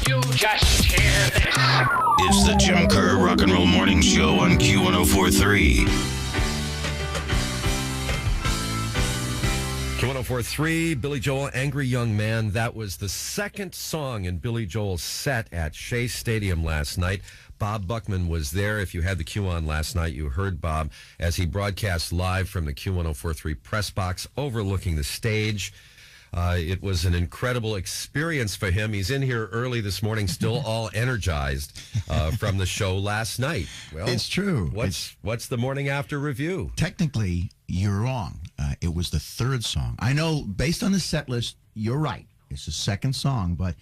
You just hear this. It's the Jim Kerr Rock and Roll Morning Show on Q1043. Q1043, Billy Joel, Angry Young Man. That was the second song in Billy Joel's set at Shea Stadium last night. Bob Buchmann was there. If you had the Q on last night, you heard Bob as he broadcast live from the Q1043 press box overlooking the stage. It was an incredible experience for him. He's in here early this morning, still all energized from the show last night. Well, it's true. What's the morning after review? Technically, you're wrong. It was the third song. I know, based on the set list, you're right. It's the second song, but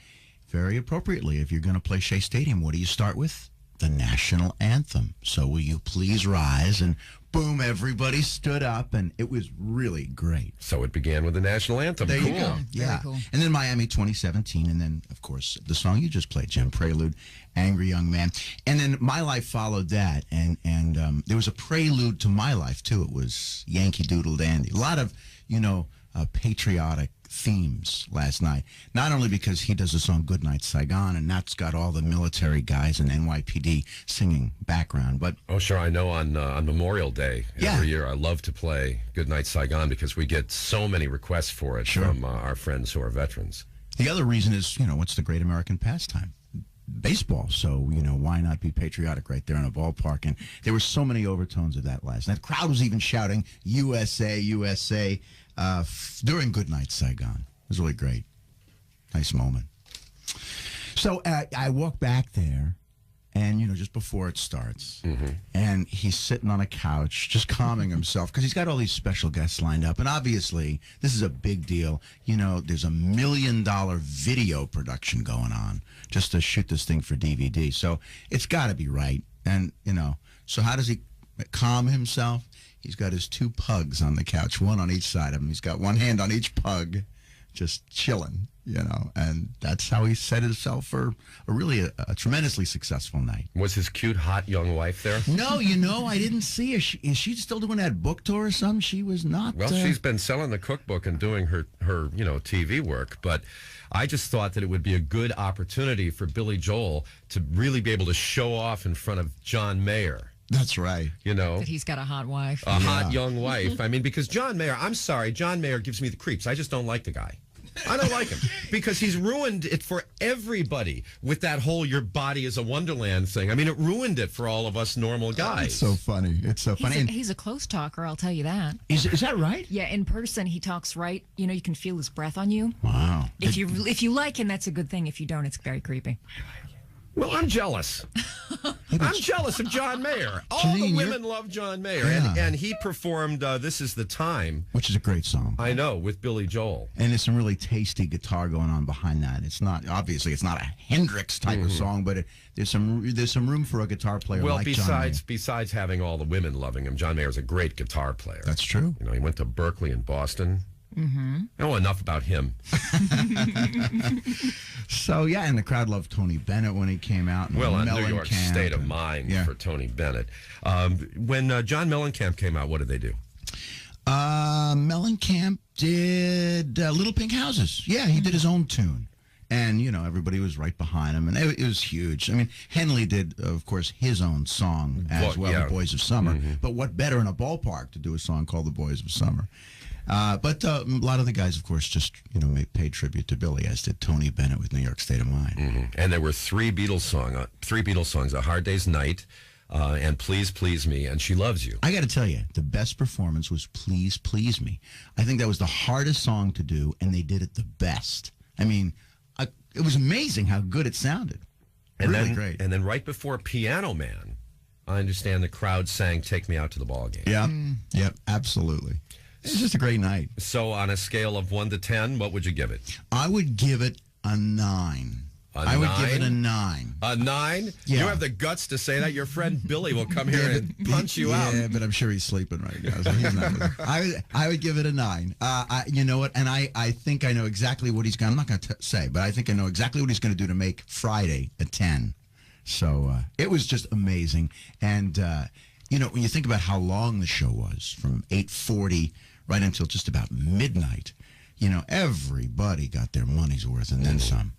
very appropriately, if you're going to play Shea Stadium, what do you start with? The national anthem. So will you please rise? And boom, everybody stood up, and it was really great. So it began with the national anthem. There cool. you go. Yeah. Cool. And then Miami 2017, and then, of course, the song you just played, Jim, Prelude, Angry Young Man. And then My Life followed that, and there was a prelude to My Life, too. It was Yankee Doodle Dandy. A lot of, patriotic themes last night. Not only because he does the song Goodnight Saigon, and that's got all the military guys and NYPD singing background, but... Oh, sure. I know on Memorial Day every year I love to play Goodnight Saigon because we get so many requests for it from our friends who are veterans. The other reason is, what's the great American pastime? Baseball. So, why not be patriotic right there in a ballpark? And there were so many overtones of that last night. The crowd was even shouting, USA, USA, during Goodnight Saigon. It was really great. Nice moment. So I walk back there, and, just before it starts, and he's sitting on a couch, just calming himself, because he's got all these special guests lined up. And obviously, this is a big deal. There's $1 million video production going on just to shoot this thing for DVD. So it's got to be right. And, so how does he calm himself? He's got his two pugs on the couch, one on each side of him. He's got one hand on each pug, just chilling, and that's how he set himself for a tremendously successful night. Was his cute, hot young wife there? No, I didn't see her. Is she still doing that book tour or something? She was not. Well, she's been selling the cookbook and doing her TV work, but I just thought that it would be a good opportunity for Billy Joel to really be able to show off in front of John Mayer. That's right. That he's got a hot wife. Hot young wife. I mean, because John Mayer, I'm sorry, John Mayer gives me the creeps. I just don't like the guy. I don't like him because he's ruined it for everybody with that whole "your body is a wonderland" thing. I mean, it ruined it for all of us normal guys. It's so funny. It's so funny. He's a close talker, I'll tell you that. Is that right? Yeah, in person, he talks right. You can feel his breath on you. Wow. If you like him, that's a good thing. If you don't, it's very creepy. Well, I'm jealous. I'm jealous of John Mayer. All the women love John Mayer. Yeah. And he performed This Is the Time. Which is a great song. I know, with Billy Joel. And there's some really tasty guitar going on behind that. It's not, obviously, it's not a Hendrix type of song, but there's some room for a guitar player like John Mayer. Besides having all the women loving him, John Mayer's a great guitar player. That's true. He went to Berkeley and Boston. Oh, enough about him. So, yeah, and the crowd loved Tony Bennett when he came out. Well, a New York state of mind for Tony Bennett. When John Mellencamp came out, what did they do? Mellencamp did Little Pink Houses. Yeah, he did his own tune. And, everybody was right behind him, and it was huge. I mean, Henley did, of course, his own song as well, The Boys of Summer. But what better in a ballpark to do a song called The Boys of Summer? But a lot of the guys, of course, just, paid tribute to Billy, as did Tony Bennett with New York State of Mind. And there were three Beatles songs, A Hard Day's Night, and Please Please Me, and She Loves You. I got to tell you, the best performance was Please Please Me. I think that was the hardest song to do, and they did it the best. I mean, it was amazing how good it sounded. Really great. And then right before Piano Man, I understand the crowd sang Take Me Out to the Ball Game. Yeah, yep, absolutely. It was just a great night. So on a scale of 1 to 10, what would you give it? I would give it a 9. I would give it a 9. A 9? Yeah. You have the guts to say that? Your friend Billy will come here and punch you out. Yeah, but I'm sure he's sleeping right now. So he's not I would give it a 9. You know what? And I think I know exactly what he's going to... I'm not going to say, but I think I know exactly what he's going to do to make Friday a 10. So it was just amazing. And, when you think about how long the show was, from 8:40 right until just about midnight, everybody got their money's worth and then some.